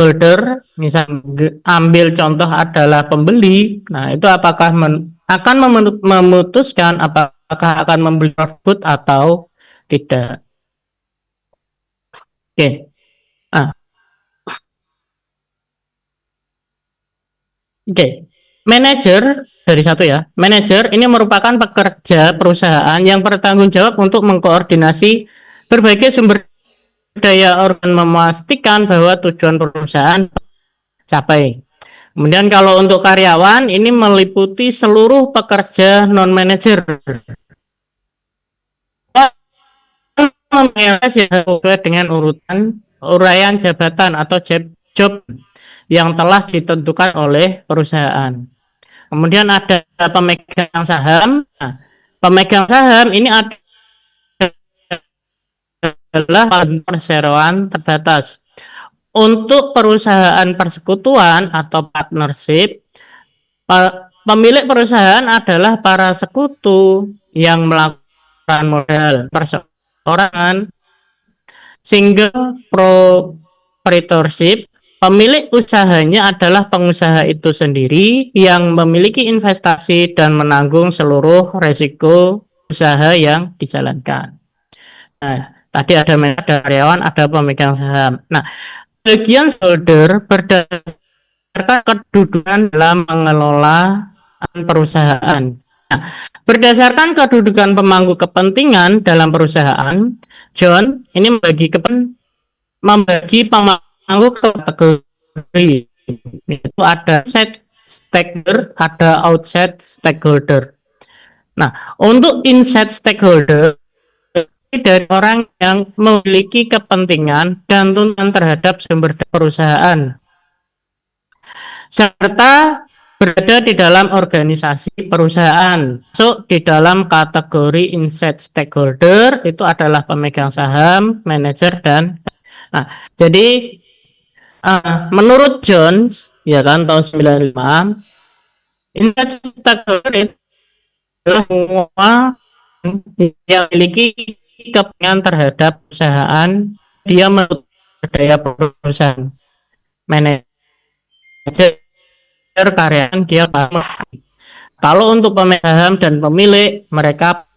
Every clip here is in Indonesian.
stakeholder, misal ambil contoh adalah pembeli, nah itu apakah akan memutuskan apakah akan membeli tersebut atau tidak. Oke. Ah, oke. Manajer dari satu ya. Manajer ini merupakan pekerja perusahaan yang bertanggung jawab untuk mengkoordinasi berbagai sumber daya organ memastikan bahwa tujuan perusahaan capai. Kemudian kalau untuk karyawan ini meliputi seluruh pekerja non manajer sesuai dengan uraian jabatan atau job yang telah ditentukan oleh perusahaan. Kemudian ada pemegang saham. Nah, pemegang saham ini adalah perseroan terbatas. Untuk perusahaan persekutuan atau partnership, pemilik perusahaan adalah para sekutu yang melakukan modal perseorangan. Single proprietorship, pemilik usahanya adalah pengusaha itu sendiri yang memiliki investasi dan menanggung seluruh resiko usaha yang dijalankan. Nah, tadi ada manajer, karyawan, ada pemegang saham. Nah, bagian holder berdasarkan kedudukan dalam mengelola perusahaan. Nah, berdasarkan kedudukan pemangku kepentingan dalam perusahaan, John ini membagi pemangku kategori. Itu ada set stakeholder, ada outside stakeholder. Nah, untuk inside stakeholder dari orang yang memiliki kepentingan dan tuntutan terhadap sumber daya perusahaan serta berada di dalam organisasi perusahaan. Masuk di dalam kategori inside stakeholder itu adalah pemegang saham, manajer, dan nah, jadi menurut Jones ya kan tahun 95, inside stakeholder itu adalah semua yang memiliki kepentingan terhadap perusahaan, dia menurut daya perusahaan. Manajer karyawan dia paham. Kalau untuk pemegang saham dan pemilik, mereka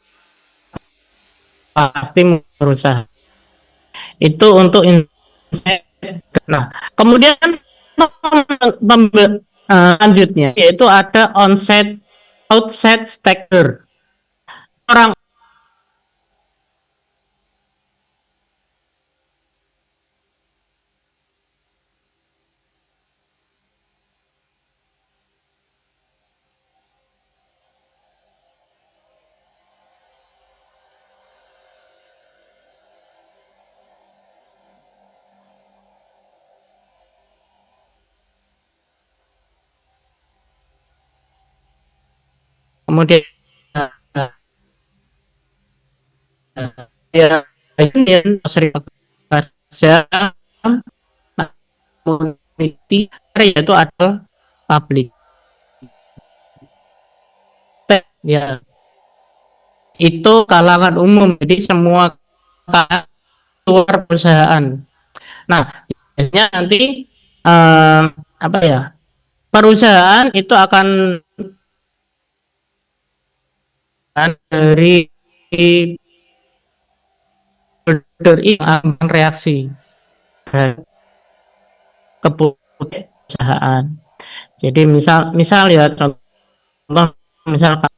pasti berusaha. Itu untuk nah, kemudian selanjutnya yaitu ada onsite outside stakeholder. Orang kemudian ya union serikat kerja community yaitu adalah publik ya itu kalangan umum, jadi semua keluar perusahaan. Nah, biasanya nanti apa ya, perusahaan itu akan dari ini akan reaksi ke perusahaan. Jadi misal ya contoh misalkan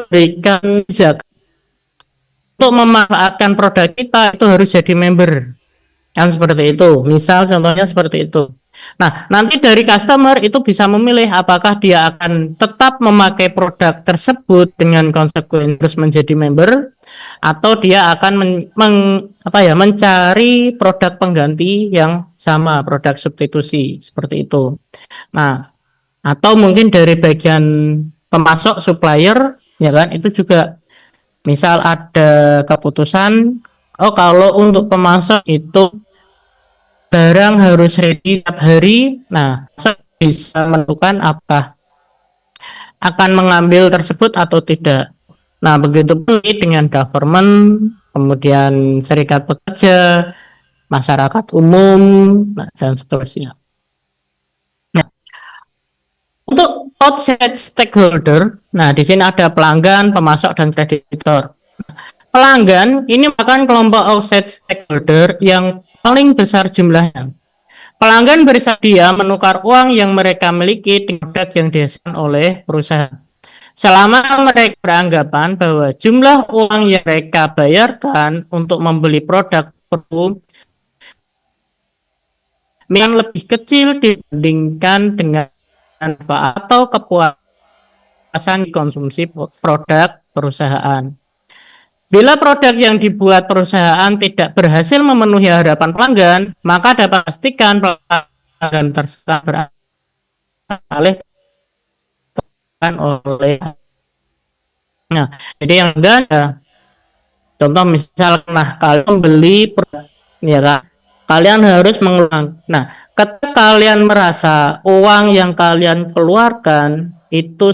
berikan jaga untuk memanfaatkan produk kita itu harus jadi member kan, seperti itu misal contohnya seperti itu. Nah, nanti dari customer itu bisa memilih apakah dia akan tetap memakai produk tersebut dengan konsekuensi terus menjadi member, atau dia akan mencari produk pengganti yang sama, produk substitusi seperti itu. Nah, atau mungkin dari bagian pemasok supplier ya kan, itu juga misal ada keputusan kalau untuk pemasok itu barang harus ready tiap hari. Nah, bisa menentukan apakah akan mengambil tersebut atau tidak. Nah, begitu pun dengan government, kemudian serikat pekerja, masyarakat umum, nah, dan seterusnya. Nah, untuk outside stakeholder, nah di sini ada pelanggan, pemasok, dan kreditor. Pelanggan ini merupakan kelompok outside stakeholder yang paling besar jumlahnya. Pelanggan bersedia menukar uang yang mereka miliki dengan produk yang dihasilkan oleh perusahaan. Selama mereka beranggapan bahwa jumlah uang yang mereka bayarkan untuk membeli produk perlu yang lebih kecil dibandingkan dengan manfaat atau kepuasan konsumsi produk perusahaan. Bila produk yang dibuat perusahaan tidak berhasil memenuhi harapan pelanggan, maka dapat pastikan pelanggan tersebut beralih oleh. Nah, jadi yang ada contoh misalkan, nah kalian membeli produk, ya kan, kalian harus mengulang. Nah, ketika kalian merasa uang yang kalian keluarkan itu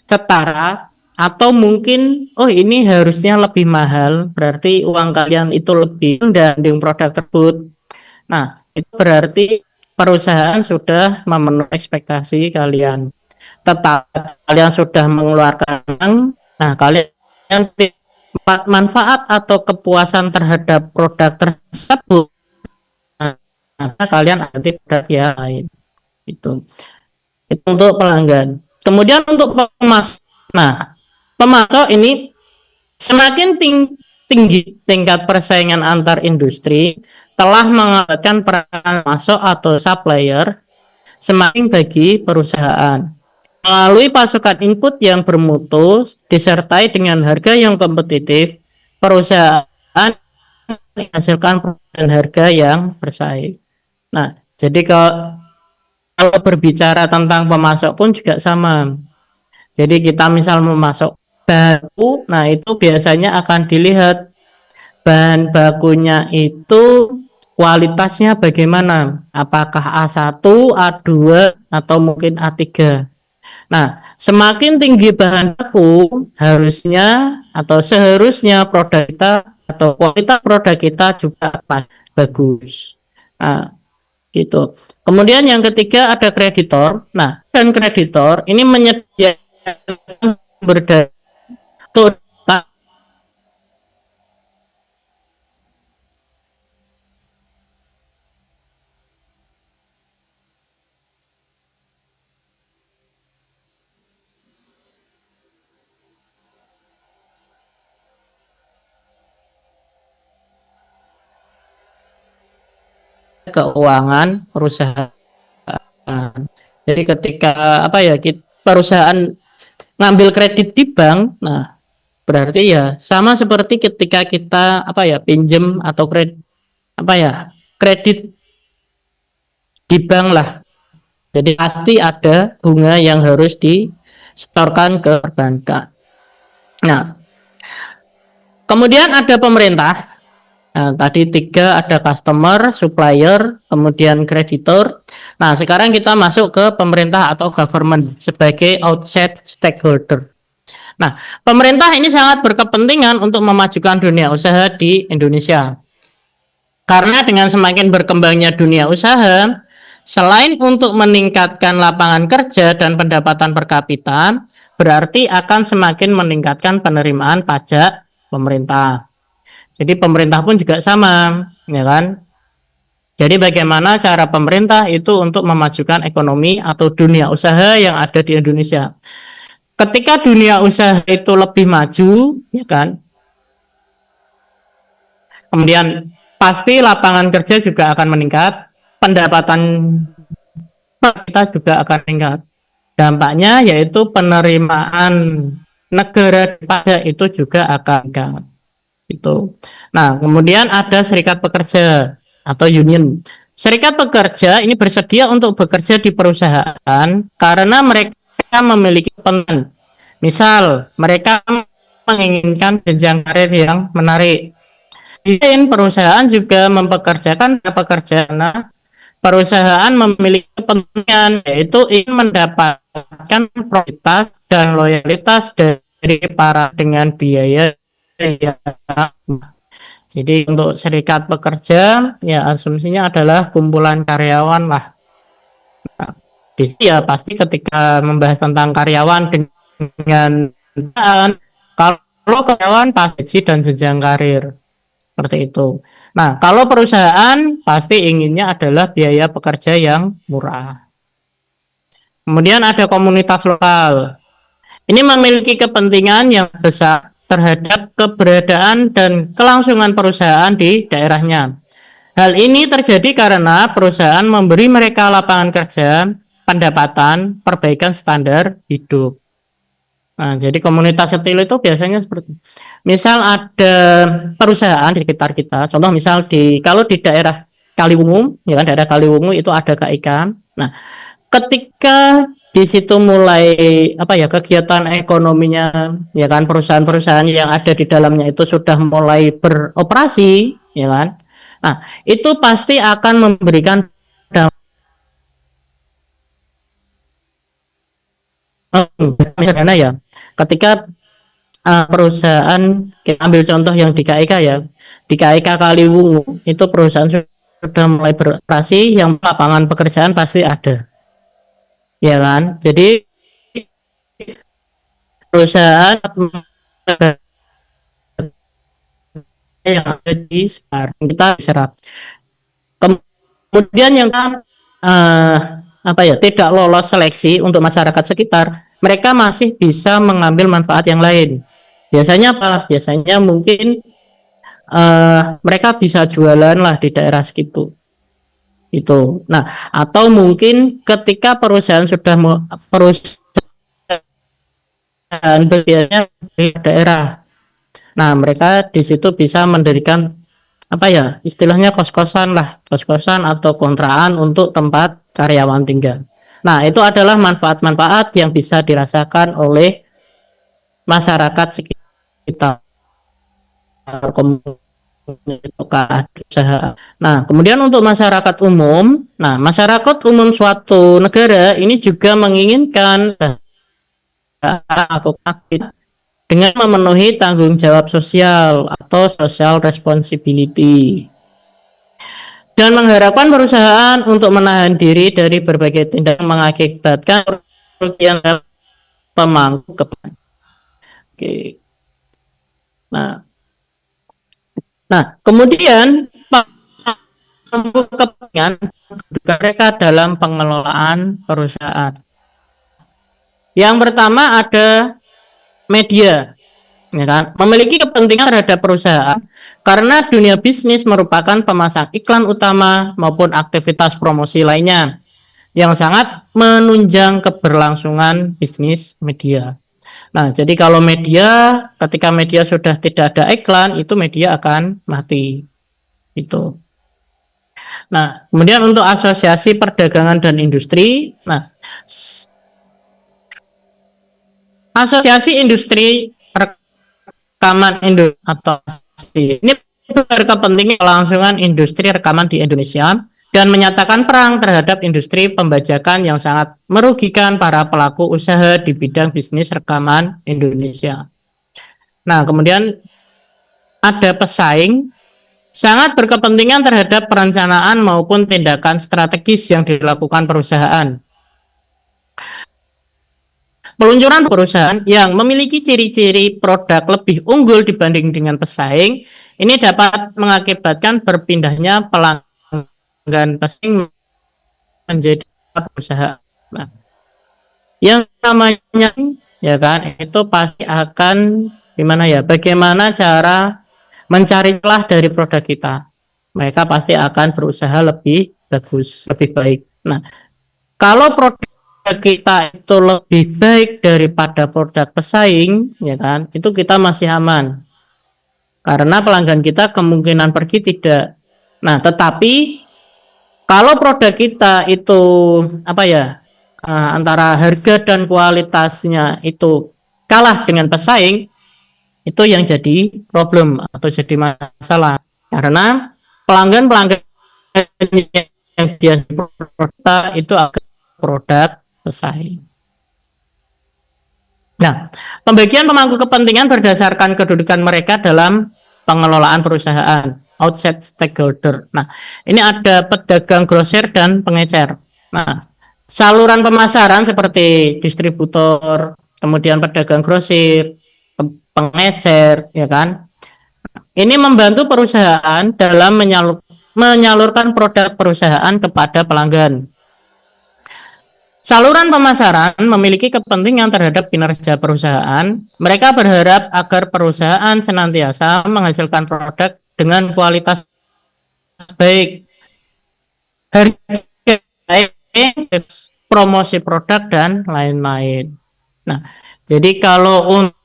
setara atau mungkin oh ini harusnya lebih mahal, berarti uang kalian itu lebih rendah dengan produk tersebut. Nah, itu berarti perusahaan sudah memenuhi ekspektasi kalian. Tetapi kalian sudah mengeluarkan uang, nah kalian manfaat atau kepuasan terhadap produk tersebut, nah, kalian nanti produk yang lain. Itu untuk pelanggan. Kemudian untuk pemasok, nah pemasok ini semakin tinggi tingkat persaingan antar industri telah mengakibatkan peran masuk atau supplier semakin bagi perusahaan. Melalui pasukan input yang bermutu disertai dengan harga yang kompetitif, perusahaan menghasilkan dan harga yang bersaing. Nah, jadi kalau berbicara tentang pemasok pun juga sama. Jadi kita misal memasok baku, nah itu biasanya akan dilihat bahan bakunya itu kualitasnya bagaimana, apakah A1, A2, atau mungkin A3. Nah, semakin tinggi bahan baku, harusnya atau seharusnya produk kita atau kualitas produk kita juga bagus. Nah, gitu. Kemudian yang ketiga ada kreditor. Nah, dan kreditor ini menyediakan berdaya keuangan perusahaan. Jadi ketika apa ya, perusahaan ngambil kredit di bank, nah berarti ya sama seperti ketika kita apa ya pinjem atau kredit di bank lah. Jadi pasti ada bunga yang harus disetorkan ke perbankan. Nah, kemudian ada pemerintah. Nah, tadi tiga ada customer, supplier, kemudian kreditor. Nah, sekarang kita masuk ke pemerintah atau government sebagai outside stakeholder. Nah, pemerintah ini sangat berkepentingan untuk memajukan dunia usaha di Indonesia. Karena dengan semakin berkembangnya dunia usaha, selain untuk meningkatkan lapangan kerja dan pendapatan per kapita, berarti akan semakin meningkatkan penerimaan pajak pemerintah. Jadi pemerintah pun juga sama, ya kan? Jadi bagaimana cara pemerintah itu untuk memajukan ekonomi atau dunia usaha yang ada di Indonesia. Ketika dunia usaha itu lebih maju, ya kan? Kemudian pasti lapangan kerja juga akan meningkat, pendapatan kita juga akan meningkat. Dampaknya yaitu penerimaan negara pajak itu juga akan meningkat. Itu. Nah, kemudian ada serikat pekerja atau union. Serikat pekerja ini bersedia untuk bekerja di perusahaan karena mereka memiliki kepentingan. Misal, mereka menginginkan jenjang karir yang menarik. Lain perusahaan juga mempekerjakan pekerja. Nah, perusahaan memiliki kepentingan yaitu ingin mendapatkan prioritas dan loyalitas dari para dengan biaya yang Jadi untuk serikat pekerja, ya asumsinya adalah kumpulan karyawan lah. Nah, ya pasti ketika membahas tentang karyawan dengan kalau karyawan pasti dan jenjang karir seperti itu. Nah, kalau perusahaan pasti inginnya adalah biaya pekerja yang murah. Kemudian ada komunitas lokal. Ini memiliki kepentingan yang besar terhadap keberadaan dan kelangsungan perusahaan di daerahnya. Hal ini terjadi karena perusahaan memberi mereka lapangan kerja, pendapatan, perbaikan standar hidup. Nah, jadi komunitas kecil itu biasanya seperti misal ada perusahaan di sekitar kita, contoh misal kalau di daerah Kaliwungu, ya kan daerah Kaliwungu itu ada KIK. Nah, ketika di situ mulai kegiatan ekonominya, ya kan perusahaan-perusahaan yang ada di dalamnya itu sudah mulai beroperasi, ya kan. Nah, itu pasti akan memberikan dana ya. Ketika perusahaan, kita ambil contoh yang di KIK ya, di KIK Kaliwungu itu perusahaan sudah mulai beroperasi, yang lapangan pekerjaan pasti ada, ya kan. Jadi perusahaan yang ada di sekarang kita serap. Kemudian yang tidak lolos seleksi untuk masyarakat sekitar, mereka masih bisa mengambil manfaat yang lain. Biasanya apa? Biasanya mungkin mereka bisa jualan lah di daerah segitu. Itu. Nah, atau mungkin ketika perusahaan biasanya di daerah. Nah, mereka di situ bisa mendirikan istilahnya kos-kosan lah, kos-kosan atau kontrakan untuk tempat karyawan tinggal. Nah, itu adalah manfaat-manfaat yang bisa dirasakan oleh masyarakat sekitar usaha. Nah, kemudian untuk masyarakat umum, masyarakat umum suatu negara ini juga menginginkan dengan memenuhi tanggung jawab sosial atau social responsibility, dan mengharapkan perusahaan untuk menahan diri dari berbagai tindakan mengakibatkan kerugian pemangku kepentingan. Oke. Nah, kemudian pemangku kepentingan mereka dalam pengelolaan perusahaan. Yang pertama ada media, ya kan, memiliki kepentingan terhadap perusahaan karena dunia bisnis merupakan pemasang iklan utama maupun aktivitas promosi lainnya yang sangat menunjang keberlangsungan bisnis media. Nah, jadi kalau ketika media sudah tidak ada iklan, itu media akan mati. Itu. Nah, kemudian untuk asosiasi perdagangan dan industri, asosiasi industri rekaman atau ini berkepentingan kelangsungan industri rekaman di Indonesia dan menyatakan perang terhadap industri pembajakan yang sangat merugikan para pelaku usaha di bidang bisnis rekaman Indonesia. Nah, kemudian ada pesaing sangat berkepentingan terhadap perencanaan maupun tindakan strategis yang dilakukan perusahaan. Peluncuran perusahaan yang memiliki ciri-ciri produk lebih unggul dibanding dengan pesaing ini dapat mengakibatkan berpindahnya pelanggan pesaing menjadi perusahaan. Nah, yang namanya ya kan itu pasti akan bagaimana cara mencari celah dari produk kita. Mereka pasti akan berusaha lebih bagus, lebih baik. Nah, kalau produk kita itu lebih baik daripada produk pesaing, ya kan, itu kita masih aman karena pelanggan kita kemungkinan pergi tidak. Nah, tetapi kalau produk kita itu antara harga dan kualitasnya itu kalah dengan pesaing, itu yang jadi problem atau jadi masalah karena pelanggan yang dia produk itu akan produk pesaing. Nah, pembagian pemangku kepentingan berdasarkan kedudukan mereka dalam pengelolaan perusahaan, outside stakeholder. Nah, ini ada pedagang grosir dan pengecer. Nah, saluran pemasaran seperti distributor, kemudian pedagang grosir, pengecer, ya kan? Ini membantu perusahaan dalam menyalurkan produk perusahaan kepada pelanggan. Saluran pemasaran memiliki kepentingan terhadap kinerja perusahaan. Mereka berharap agar perusahaan senantiasa menghasilkan produk dengan kualitas baik, harga baik, promosi produk dan lain-lain. Nah, jadi kalau untuk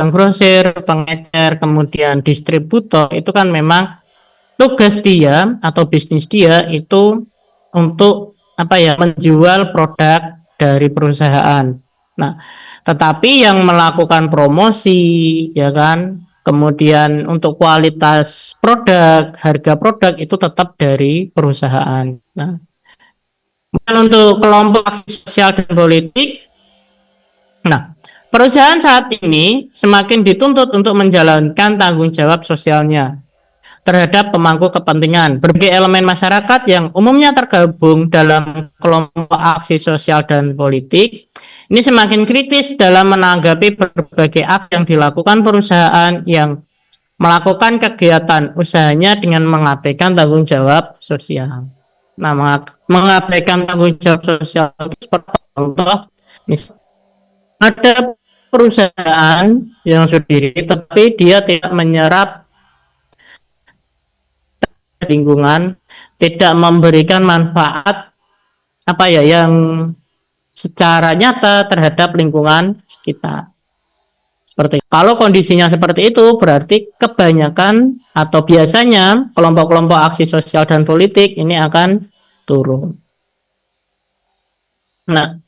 grosir, pengecer, kemudian distributor itu kan memang tugas dia atau bisnis dia itu untuk menjual produk dari perusahaan. Nah, tetapi yang melakukan promosi, ya kan, kemudian untuk kualitas produk, harga produk itu tetap dari perusahaan. Nah, untuk kelompok aksi sosial dan politik, nah, perusahaan saat ini semakin dituntut untuk menjalankan tanggung jawab sosialnya terhadap pemangku kepentingan. Berbagai elemen masyarakat yang umumnya tergabung dalam kelompok aksi sosial dan politik ini semakin kritis dalam menanggapi berbagai aksi yang dilakukan perusahaan yang melakukan kegiatan usahanya dengan mengabaikan tanggung jawab sosial. Nah, mengabaikan tanggung jawab sosial itu seperti contoh, misalnya ada perusahaan yang sendiri tapi dia tidak menyerap lingkungan, tidak memberikan manfaat yang secara nyata terhadap lingkungan sekitar. Seperti kalau kondisinya seperti itu, berarti kebanyakan atau biasanya kelompok-kelompok aksi sosial dan politik ini akan turun. Nah,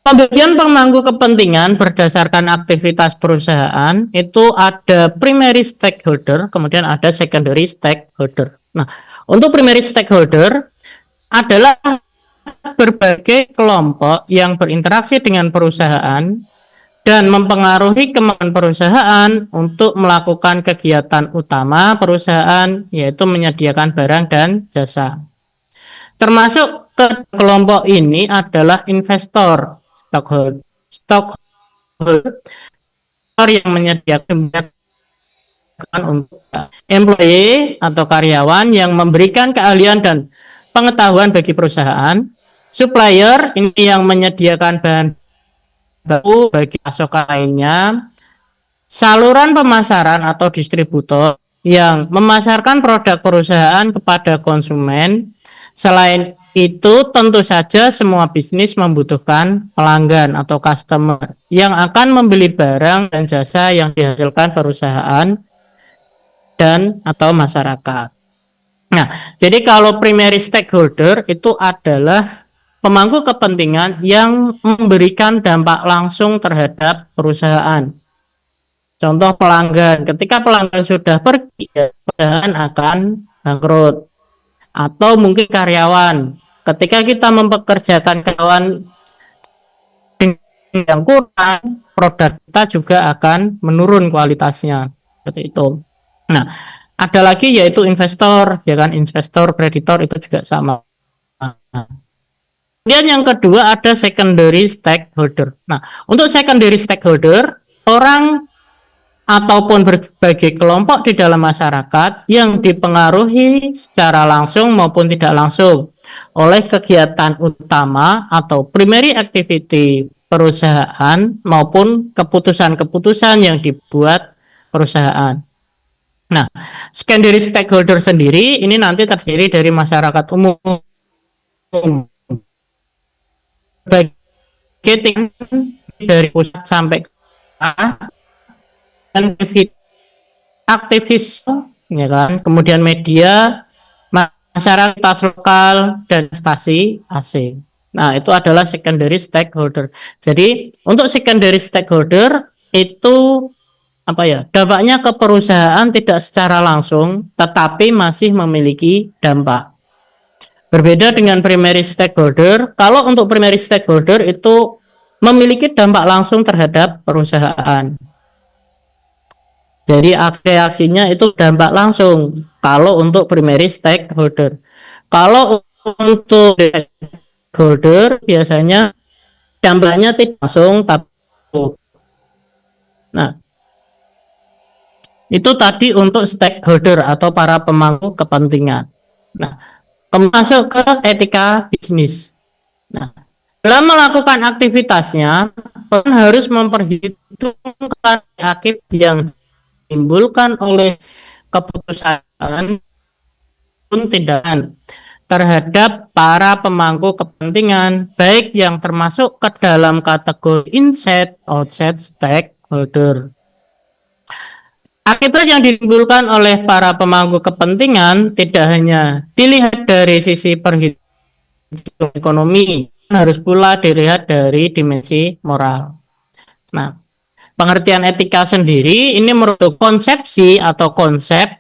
pembagian pemangku kepentingan berdasarkan aktivitas perusahaan itu ada primary stakeholder, kemudian ada secondary stakeholder. Nah, untuk primary stakeholder adalah berbagai kelompok yang berinteraksi dengan perusahaan dan mempengaruhi kemampuan perusahaan untuk melakukan kegiatan utama perusahaan, yaitu menyediakan barang dan jasa. Termasuk ke kelompok ini adalah investor, stockholder yang menyediakan untuk employee atau karyawan yang memberikan keahlian dan pengetahuan bagi perusahaan, supplier ini yang menyediakan bahan baku bagi pasokan lainnya, saluran pemasaran atau distributor yang memasarkan produk perusahaan kepada konsumen. Selain itu, tentu saja semua bisnis membutuhkan pelanggan atau customer yang akan membeli barang dan jasa yang dihasilkan perusahaan dan atau masyarakat. Nah, jadi kalau primary stakeholder itu adalah pemangku kepentingan yang memberikan dampak langsung terhadap perusahaan. Contoh pelanggan, ketika pelanggan sudah pergi, perusahaan akan bangkrut. Atau mungkin karyawan, ketika kita mempekerjakan karyawan yang kurang, produk kita juga akan menurun kualitasnya, seperti itu. Nah, ada lagi yaitu investor, ya kan, investor, kreditor itu juga sama. Kemudian yang kedua ada secondary stakeholder. Nah, untuk secondary stakeholder, orang ataupun berbagai kelompok di dalam masyarakat yang dipengaruhi secara langsung maupun tidak langsung oleh kegiatan utama atau primary activity perusahaan maupun keputusan-keputusan yang dibuat perusahaan. Nah, secondary stakeholder sendiri ini nanti terdiri dari masyarakat umum, bagian dari pusat sampai ke dan aktivis, ya kan, kemudian media, masyarakat lokal dan stasi AC. Nah, itu adalah secondary stakeholder. Jadi untuk secondary stakeholder itu dampaknya ke perusahaan tidak secara langsung, tetapi masih memiliki dampak. Berbeda dengan primary stakeholder, kalau untuk primary stakeholder itu memiliki dampak langsung terhadap perusahaan. Jadi aksi-aksinya itu dampak langsung kalau untuk primary stakeholder. Kalau untuk stakeholder biasanya dampaknya tidak langsung tapi nah itu tadi untuk stakeholder atau para pemangku kepentingan. Nah, masuk ke etika bisnis. Nah, dalam melakukan aktivitasnya, orang harus memperhitungkan akibat yang ditimbulkan oleh keputusan pun tindakan terhadap para pemangku kepentingan, baik yang termasuk ke dalam kategori inside, outside stakeholder. Akibat yang ditimbulkan oleh para pemangku kepentingan tidak hanya dilihat dari sisi perhitungan ekonomi, harus pula dilihat dari dimensi moral. Nah, pengertian etika sendiri ini merupakan konsepsi atau konsep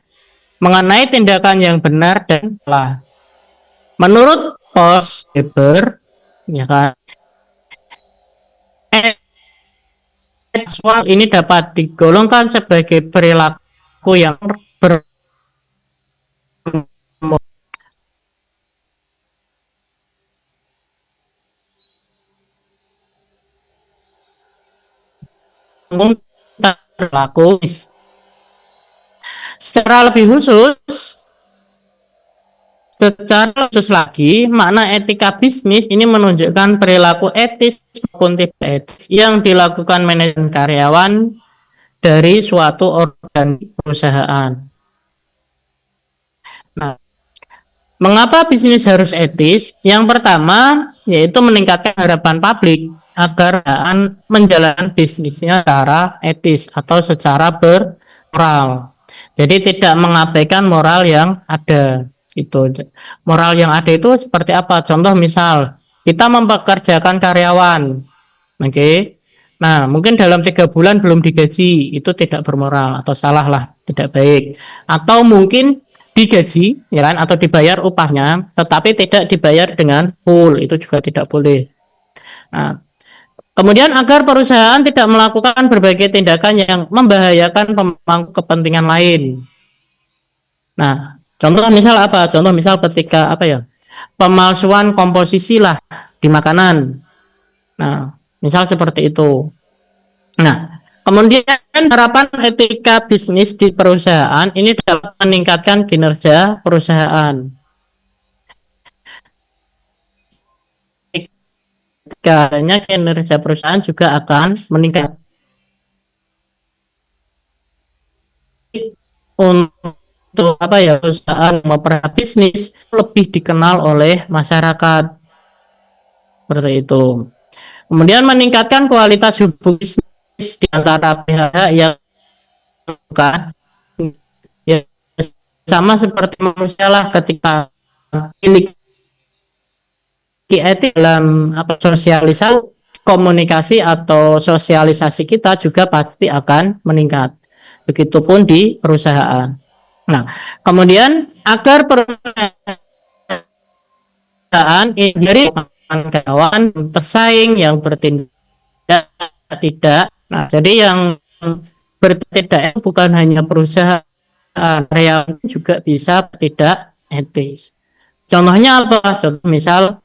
mengenai tindakan yang benar dan salah. Menurut Max Weber, ya kan, seksual ini dapat digolongkan sebagai perilaku yang berlaku. Secara lebih khusus, secara khusus lagi, makna etika bisnis ini menunjukkan perilaku etis maupun tidak etis yang dilakukan manajemen karyawan dari suatu organisasi perusahaan. Nah, mengapa bisnis harus etis? Yang pertama, yaitu meningkatkan harapan publik agar menjalankan bisnisnya secara etis atau secara bermoral. Jadi tidak mengabaikan moral yang ada. Itu moral yang ada itu seperti apa? Contoh misal kita mempekerjakan karyawan, oke? Nah, mungkin dalam 3 bulan belum digaji, itu tidak bermoral atau salah lah, tidak baik. Atau mungkin digaji, ya kan, atau dibayar upahnya, tetapi tidak dibayar dengan full, itu juga tidak boleh. Nah, kemudian agar perusahaan tidak melakukan berbagai tindakan yang membahayakan pemangku kepentingan lain. Nah, contoh misal apa? Contoh misal ketika apa ya? Pemalsuan komposisi lah di makanan. Nah, misal seperti itu. Nah, kemudian harapan etika bisnis di perusahaan ini dapat meningkatkan kinerja perusahaan. Karena kinerja perusahaan juga akan meningkat. Untuk apa ya, perusahaan memperhatikan bisnis lebih dikenal oleh masyarakat seperti itu. Kemudian meningkatkan kualitas hubungan bisnis di antara pihak yang bukan ya, sama seperti manusia lah, ketika memiliki etik dalam sosialisasi, komunikasi atau sosialisasi kita juga pasti akan meningkat. Begitupun di perusahaan. Nah, kemudian agar perusahaan ini dari karyawan bersaing yang bertindak tidak. Nah, jadi yang bertindak itu bukan hanya perusahaan, karyawan juga bisa tidak etis. Contohnya apa? Contoh misal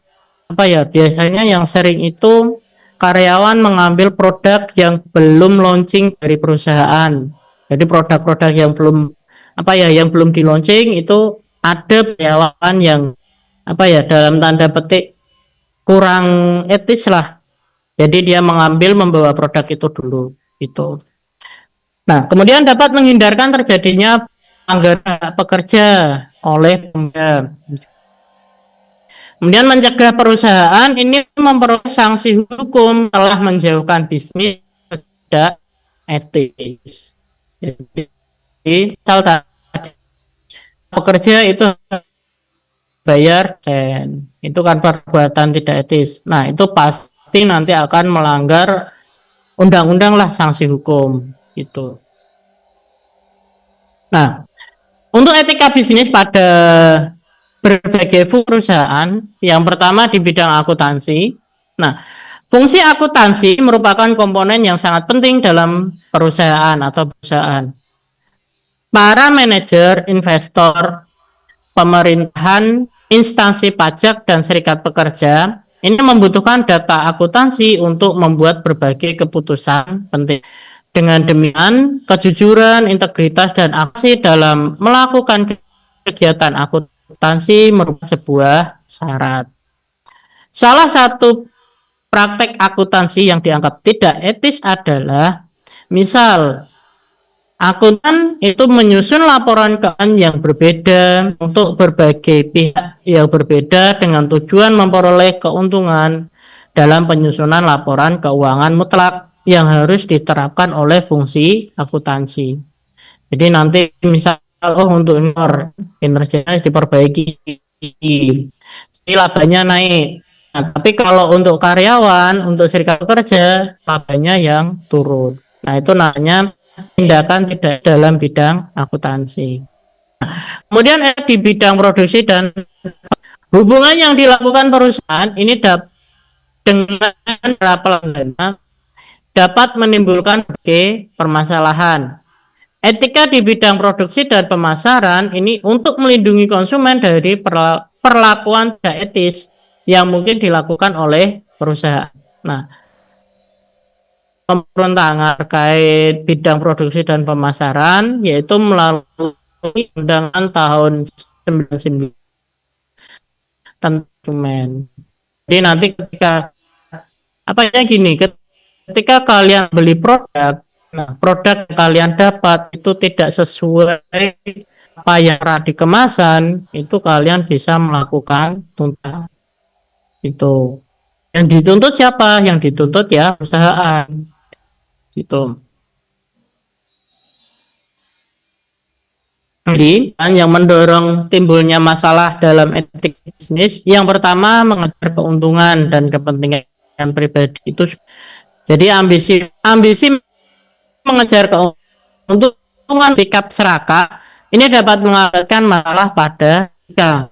apa ya? Biasanya yang sering itu karyawan mengambil produk yang belum launching dari perusahaan. Jadi produk-produk yang belum yang belum di launching itu ada karyawan yang dalam tanda petik kurang etis lah. Jadi dia membawa produk itu dulu itu. Nah, kemudian dapat menghindarkan terjadinya pelanggaran pekerja oleh pekerja. Kemudian mencegah perusahaan ini memperoleh sanksi hukum telah menjauhkan bisnis tidak etis. Jadi pekerja itu bayar dan itu kan perbuatan tidak etis. Nah, itu pasti nanti akan melanggar undang-undang lah, sanksi hukum itu. Nah, untuk etika bisnis pada berbagai perusahaan, yang pertama di bidang akuntansi. Nah, fungsi akuntansi merupakan komponen yang sangat penting dalam perusahaan atau perusahaan. para manajer, investor, pemerintahan, instansi pajak, dan serikat pekerja ini membutuhkan data akuntansi untuk membuat berbagai keputusan penting. Dengan demikian, kejujuran, integritas, dan aksi dalam melakukan kegiatan akuntansi merupakan sebuah syarat. Salah satu praktek akuntansi yang dianggap tidak etis adalah misal akuntan itu menyusun laporan keuangan yang berbeda untuk berbagai pihak yang berbeda dengan tujuan memperoleh keuntungan dalam penyusunan laporan keuangan mutlak yang harus diterapkan oleh fungsi akuntansi. Jadi nanti misal untuk kinerjanya diperbaiki, labanya naik. Nah, tapi kalau untuk karyawan, untuk serikat pekerja, labanya yang turun. Nah, itu namanya tindakan tidak dalam bidang akuntansi. Kemudian di bidang produksi dan hubungan yang dilakukan perusahaan ini dengan para pelanggan dapat menimbulkan berbagai permasalahan. Etika di bidang produksi dan pemasaran ini untuk melindungi konsumen dari perlakuan tidak etis yang mungkin dilakukan oleh perusahaan. Nah, pemerintahan terkait bidang produksi dan pemasaran yaitu melalui undangan tahun 99 tentang konsumen. Jadi nanti ketika ketika kalian beli produk, nah produk yang kalian dapat itu tidak sesuai apa yang ada di kemasan, itu kalian bisa melakukan tuntut. Itu yang dituntut siapa? Yang dituntut ya perusahaan. Gitu. Jadi, yang mendorong timbulnya masalah dalam etik bisnis, yang pertama mengejar keuntungan dan kepentingan pribadi itu. Jadi ambisi mengejar keuntungan, sikap serakah ini dapat mengakibatkan masalah pada etika.